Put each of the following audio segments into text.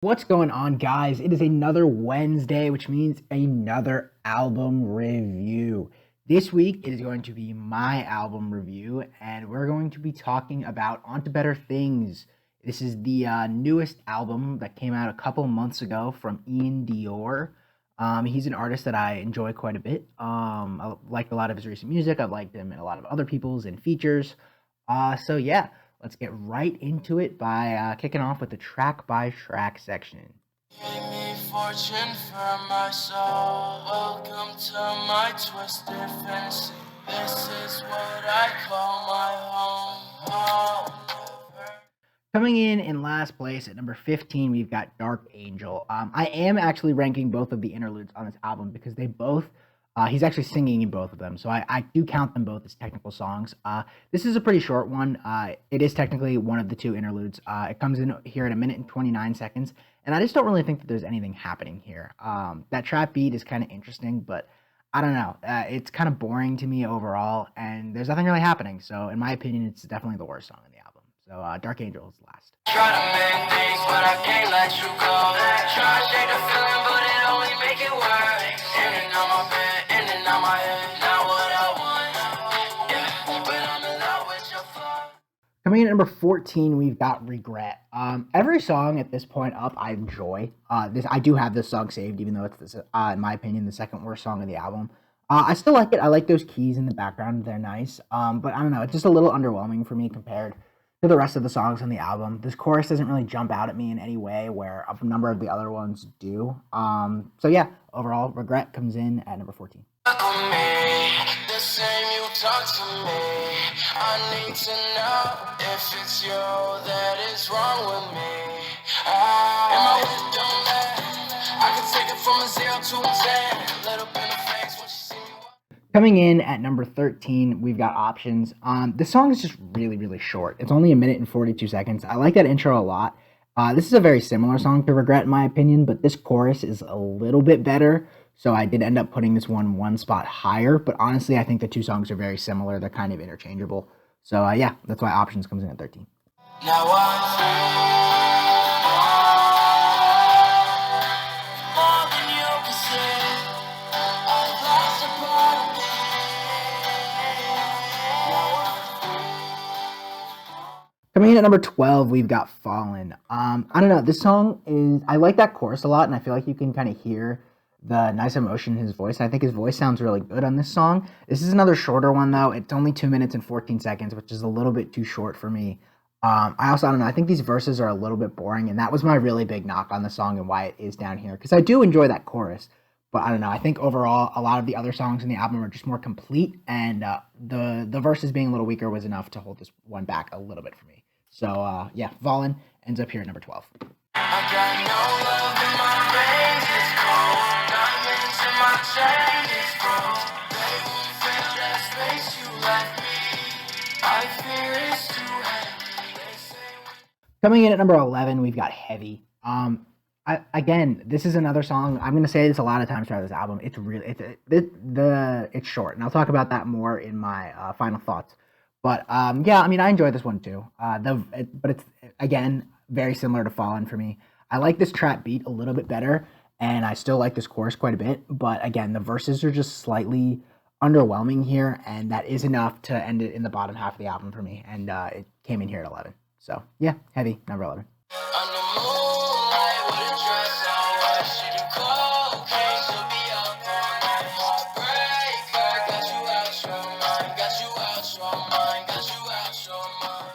What's going on, guys? It is another Wednesday, which means another album review. This week it is going to be my album review, and we're going to be talking about On to Better Things. This is the newest album that came out a couple months ago from Iann Dior. He's an artist that I enjoy quite a bit. I like a lot of his recent music. I've liked him in a lot of other people's and features. So yeah, let's get right into it by kicking off with the track by track section. Gave me fortune for my soul. Welcome to my twisted fantasy. This is what I call my home. Coming in last place at number 15, we've got Dark Angel. I am actually ranking both of the interludes on this album because they both, he's actually singing in both of them. So I do count them both as technical songs. This is a pretty short one. It is technically one of the two interludes. It comes in here at 1 minute and 29 seconds. And I just don't really think that there's anything happening here. That trap beat is kind of interesting, but I don't know. It's kind of boring to me overall, and there's nothing really happening. So in my opinion, it's definitely the worst song in the album. So Dark Angel is last. Try to make things, but I can't let you go. Try to shake the feeling, but it only make it worse. In and out my bed, in and out my head. Not what I want, yeah, but I'm in love with your flaws. Coming in at number 14, we've got Regret. Every song at this point up, I enjoy. I do have this song saved, even though it's, in my opinion, the second worst song of the album. I still like it. I like those keys in the background. They're nice. But I don't know. It's just a little underwhelming for me compared to the rest of the songs on the album. This chorus doesn't really jump out at me in any way, where a number of the other ones do. So yeah, overall, Regret comes in at number 14. Look on me, the same you talk to me. I need to know if it's you that is wrong with me. And my wisdom that I can take it from a 0 to a 10. Little bit of face when she see me walk. Coming in at number 13, we've got Options. This song is just really, really short. It's only 1 minute and 42 seconds. I like that intro a lot. This is a very similar song to Regret, in my opinion, but this chorus is a little bit better. So I did end up putting this one spot higher. But honestly, I think the two songs are very similar. They're kind of interchangeable. So yeah, that's why Options comes in at 13. Now I feel more than you can see. I've lost a part of me. Coming in at number 12, we've got Fallen. I don't know. This song is, I like that chorus a lot, and I feel like you can kind of hear the nice emotion in his voice. I think his voice sounds really good on this song. This is another shorter one, though. It's only 2 minutes and 14 seconds, which is a little bit too short for me. I don't know. I think these verses are a little bit boring, and that was my really big knock on the song and why it is down here, because I do enjoy that chorus. But I don't know. I think overall, a lot of the other songs in the album are just more complete, and the verses being a little weaker was enough to hold this one back a little bit for me. So yeah, Fallen ends up here at number 12. I got no love in my veins, it's cold. Diamonds in my chain, it's gold. They won't fill that space you left me. I fear it's too heavy. They say Coming in at number 11, we've got Heavy. Again, this is another song. I'm going to say this a lot of times throughout this album. It's really it's short, and I'll talk about that more in my final thoughts. But yeah, I mean, I enjoyed this one too. But it's again very similar to Fallen for me. I like this trap beat a little bit better, and I still like this chorus quite a bit. But again, the verses are just slightly underwhelming here, and that is enough to end it in the bottom half of the album for me. And it came in here at 11. So yeah, Heavy, number 11. under moonlight with a dress on, what she do cocaine, she'll be up all night. Heartbreaker, got you out your mind, got you out your mind, got you out your mind.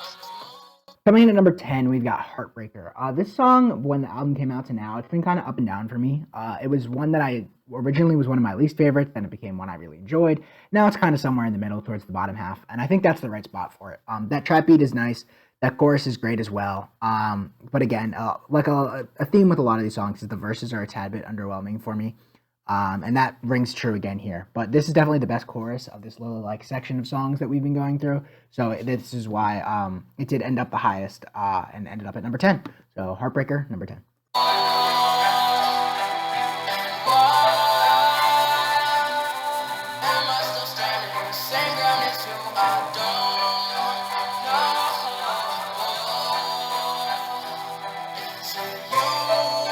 Coming in at number 10, we've got Heartbreaker. This song, when the album came out to now, it's been kind of up and down for me. It was one that I originally was one of my least favorites, then it became one I really enjoyed. Now it's kind of somewhere in the middle towards the bottom half, and I think that's the right spot for it. That trap beat is nice. That chorus is great as well. But again, like a theme with a lot of these songs is the verses are a tad bit underwhelming for me. And that rings true again here. But this is definitely the best chorus of this little like section of songs that we've been going through. So this is why it did end up the highest and ended up at number 10. So Heartbreaker, number 10. Am I still standing on the same ground as you? I don't know. Is it you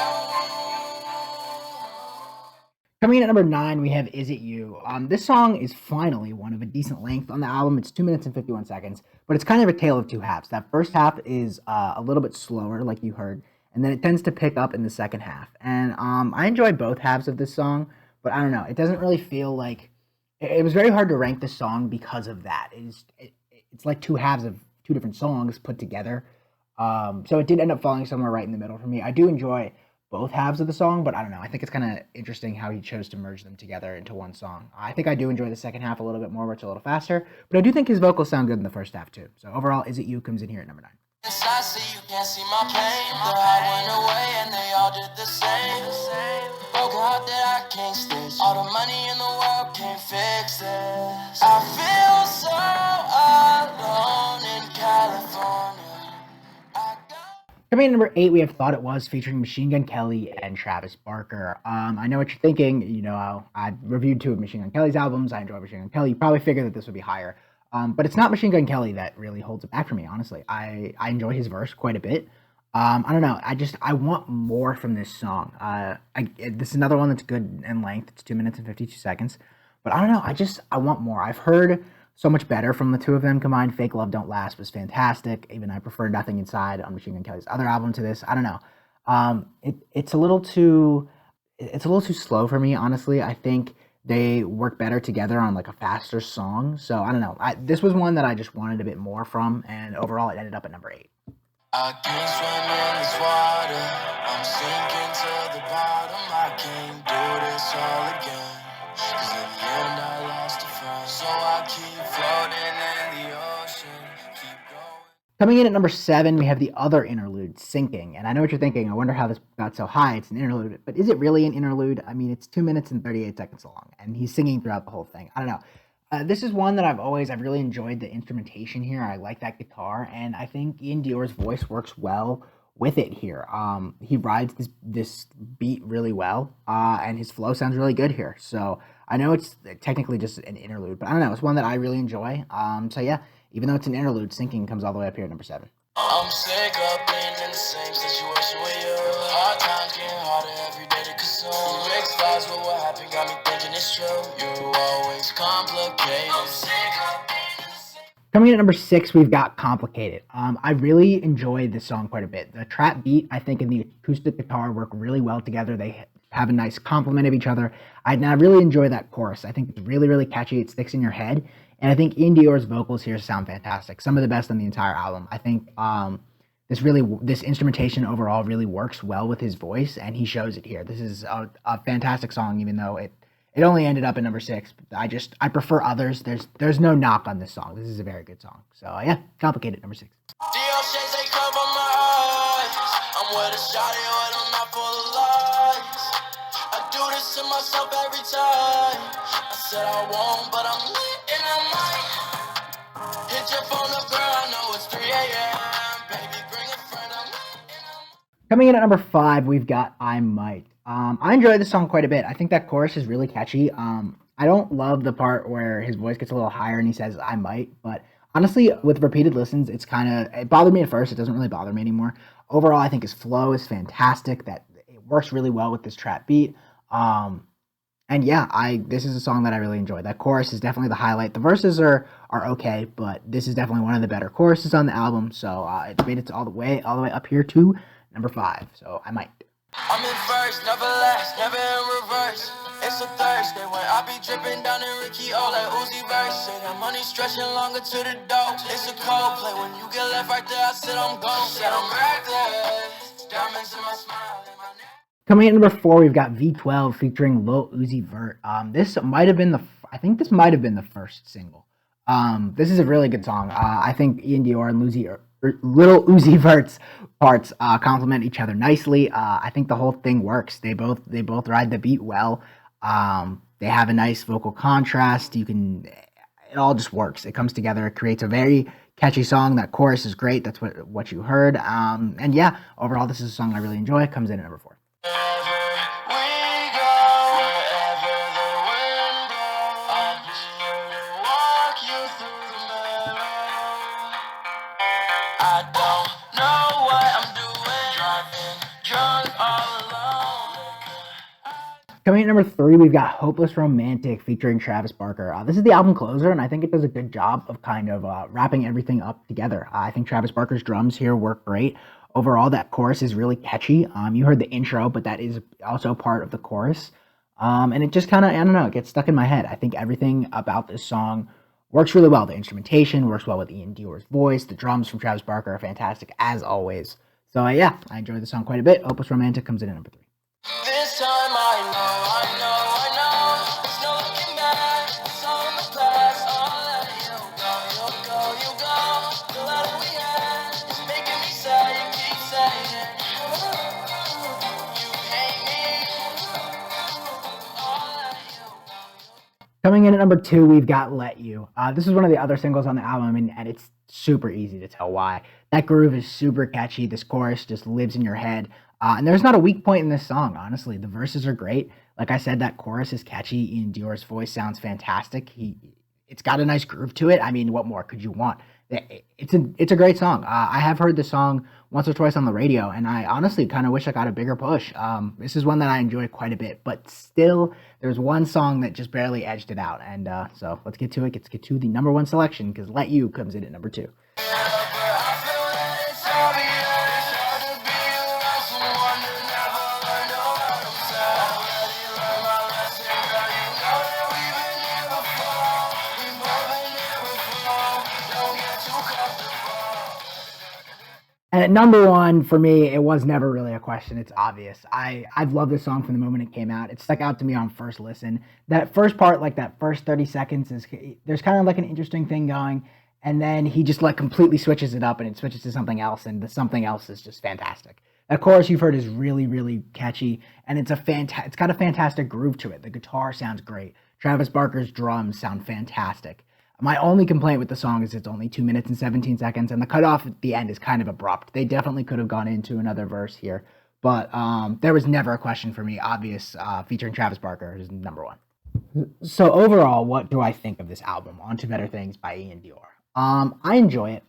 Coming in at number 9, we have Is It You. This song is finally one of a decent length on the album. It's 2 minutes and 51 seconds, but it's kind of a tale of two halves. That first half is a little bit slower, like you heard, and then it tends to pick up in the second half. And I enjoy both halves of this song, but I don't know. It doesn't really feel like it was very hard to rank this song because of that. It's like two halves of two different songs put together. So it did end up falling somewhere right in the middle for me. I do enjoy both halves of the song, but I don't know. I think it's kind of interesting how he chose to merge them together into one song. I think I do enjoy the second half a little bit more, where it's a little faster, but I do think his vocals sound good in the first half too. So overall, Is It You comes in here at number 9. I see you can't see my pain. The heart went away and they all did the same. Broke heart that I can't stitch. All the money in the world can't fix this. I feel so alone in California. Coming in at number 8, we have Thought It Was featuring Machine Gun Kelly and Travis Barker. I know what you're thinking. You know, I reviewed 2 of Machine Gun Kelly's albums. I enjoy Machine Gun Kelly. You probably figured that this would be higher. But it's not Machine Gun Kelly that really holds it back for me, honestly. I enjoy his verse quite a bit. I don't know. I want more from this song. This is another one that's good in length. It's 2 minutes and 52 seconds. But I don't know. I want more. I've heard so much better from the two of them combined. Fake Love Don't Last was fantastic. Even I prefer Nothing Inside on Machine Gun Kelly's other album to this. I don't know. It's a little too slow for me, honestly. I think they work better together on like a faster song. So I don't know. This was one that I just wanted a bit more from, and overall it ended up at number 8. I can't swim in this water. I'm sinking to the bottom. I can't do this all again. 'Cause in the end I lost a friend. So I keep floating in the ocean. Keep going. Coming in at number 7, we have the other interlude, Sinking. And I know what you're thinking. I wonder how this got so high. It's an interlude. But is it really an interlude? I mean, it's 2 minutes and 38 seconds long, and he's singing throughout the whole thing. I don't know. This is one that I've really enjoyed the instrumentation here. I like that guitar, and I think Ian Dior's voice works well with it here. He rides this beat really well, and his flow sounds really good here. So I know it's technically just an interlude, but I don't know. It's one that I really enjoy. So yeah, even though it's an interlude, Sinking comes all the way up here at number 7. I'm sick of being in the same situation with you. Hard times getting harder every day to consume. Mixed vibes with what happened got me thinking it's true. You always complicate. I'm sick of being in the same. Coming in at number 6, we've got Complicated. I really enjoyed this song quite a bit. The trap beat, I think, and the acoustic guitar work really well together. They have a nice complement of each other. I really enjoy that chorus. I think it's really, really catchy. It sticks in your head. And I think Ian Dior's vocals here sound fantastic. Some of the best on the entire album. I think this instrumentation overall really works well with his voice, and he shows it here. This is a fantastic song, even though it only ended up at number 6. I prefer others. There's no knock on this song. This is a very good song. So yeah, Complicated, number 6. Dior shades, they cover my eyes. I'm with a shawty, but I'm not full of lies. I do this to myself every time. I said I won't, but I'm lit and I might. Hit your phone up, girl, I know it's 3 a.m. Baby, bring a friend, I'm lit and I'm. Coming in at number 5, we've got I Might. I enjoy this song quite a bit. I think that chorus is really catchy. I don't love the part where his voice gets a little higher and he says I might, but honestly, with repeated listens, it bothered me at first. It doesn't really bother me anymore. Overall, I think his flow is fantastic. That it works really well with this trap beat. And yeah, this is a song that I really enjoy. That chorus is definitely the highlight. The verses are okay, but this is definitely one of the better choruses on the album. So it made it all the way up here to number 5. So I Might. I'm in first, never last, never in reverse. It's a Thursday when I be dripping down in Ricky O like Uzi verse. Say that money stretching longer to the dough. It's a cold play when you get left right there. I said I'm gone. Said I'm reckless. Diamonds in my smile and my neck. Coming in at number 4, we've got V12 featuring Lowuzi Vert. This might have been I think this might have been the first single. This is a really good song. I think Ian Dior and Lil Uzi Vert's parts complement each other nicely. I think the whole thing works. They both ride the beat well. They have a nice vocal contrast. It all just works. It comes together. It creates a very catchy song. That chorus is great. That's what you heard. And yeah, overall, this is a song I really enjoy. It comes in at number 4. Coming at number 3, we've got Hopeless Romantic featuring Travis Barker. This is the album closer, and I think it does a good job of kind of wrapping everything up together. I think Travis Barker's drums here work great. Overall, that chorus is really catchy. You heard the intro, but that is also part of the chorus. And it just kind of, I don't know, it gets stuck in my head. I think everything about this song works really well. The instrumentation works well with Iann Dior's voice. The drums from Travis Barker are fantastic, as always. So, yeah, I enjoy the song quite a bit. Hopeless Romantic comes in at number 3. This time I know, there's no looking back, it's all in the past. I'll let you go, the letter we had is making me sad. You keep saying you hate me. I'll let you go. Coming in at number 2, we've got Let You. This is one of the other singles on the album, and it's super easy to tell why. That groove is super catchy. This chorus just lives in your head. And there's not a weak point in this song, honestly. The verses are great. Like I said, that chorus is catchy. Iann Dior's voice sounds fantastic. It's got a nice groove to it. I mean, what more could you want? It's a great song. I have heard the song once or twice on the radio, and I honestly kind of wish I got a bigger push. This is one that I enjoy quite a bit, but still, there's one song that just barely edged it out. And so let's get to it. Let's get to the number 1 selection, because Let You comes in at number 2. And at number 1, for me, it was never really a question. It's obvious. I've loved this song from the moment it came out. It stuck out to me on first listen. That first part, like that first 30 seconds, there's kind of like an interesting thing going. And then he just like completely switches it up, and it switches to something else. And the something else is just fantastic. That chorus you've heard is really, really catchy. And it's got a fantastic groove to it. The guitar sounds great. Travis Barker's drums sound fantastic. My only complaint with the song is it's only 2 minutes and 17 seconds, and the cutoff at the end is kind of abrupt. They definitely could have gone into another verse here, but there was never a question for me. Obvious, featuring Travis Barker is number 1. So overall, what do I think of this album? On to Better Things by Iann Dior. I enjoy it.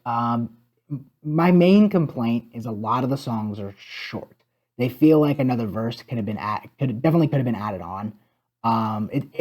My main complaint is a lot of the songs are short. They feel like another verse could have been definitely could have been added on. It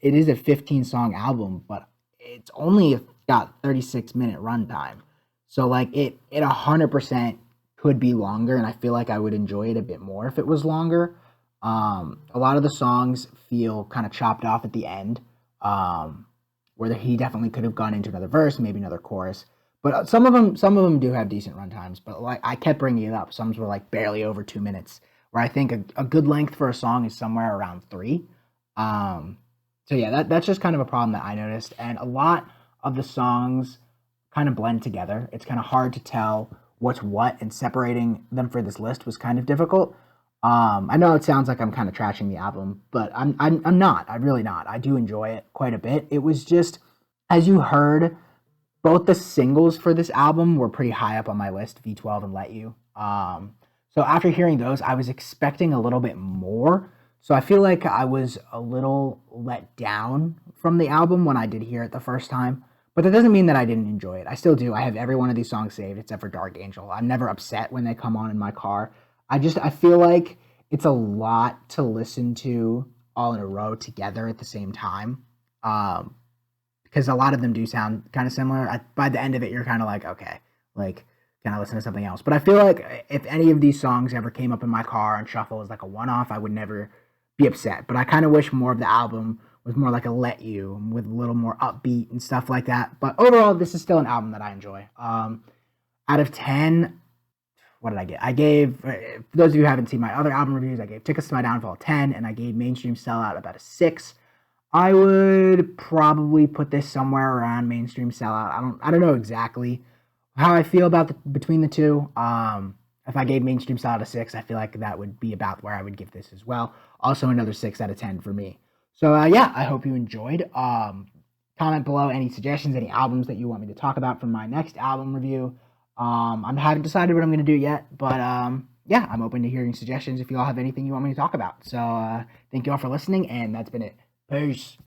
is a 15 song album, but it's only got 36-minute runtime. So like it 100% could be longer, and I feel like I would enjoy it a bit more if it was longer. A lot of the songs feel kind of chopped off at the end, where he definitely could have gone into another verse, maybe another chorus. But some of them do have decent runtimes. But like I kept bringing it up, some were like barely over 2 minutes, where I think a good length for a song is somewhere around 3. So yeah, that's just kind of a problem that I noticed. And a lot of the songs kind of blend together. It's kind of hard to tell what's what, and separating them for this list was kind of difficult. I know it sounds like I'm kind of trashing the album, but I'm not. I'm really not. I do enjoy it quite a bit. It was just, as you heard, both the singles for this album were pretty high up on my list, V12 and Let You. So after hearing those, I was expecting a little bit more. So I feel like I was a little let down from the album when I did hear it the first time. But that doesn't mean that I didn't enjoy it. I still do. I have every one of these songs saved except for Dark Angel. I'm never upset when they come on in my car. I feel like it's a lot to listen to all in a row together at the same time. Because a lot of them do sound kind of similar. By the end of it, you're kind of like, okay, like, can I listen to something else? But I feel like if any of these songs ever came up in my car and shuffle as like a one-off, I would never be upset. But I kind of wish more of the album was more like a Let You, with a little more upbeat and stuff like that. But overall, this is still an album that I enjoy. Out of 10, what did I get? I gave, for those of you who haven't seen my other album reviews, I gave Tickets to My Downfall a 10, and I gave Mainstream Sellout about a 6. I would probably put this somewhere around Mainstream Sellout. I don't know exactly how I feel about between the two. If I gave Mainstream Sellout a 6, I feel like that would be about where I would give this as well. Also another 6 out of 10 for me. So yeah, I hope you enjoyed. Comment below any suggestions, any albums that you want me to talk about from my next album review. I haven't decided what I'm going to do yet, but yeah, I'm open to hearing suggestions if you all have anything you want me to talk about. So thank you all for listening, and that's been it. Peace.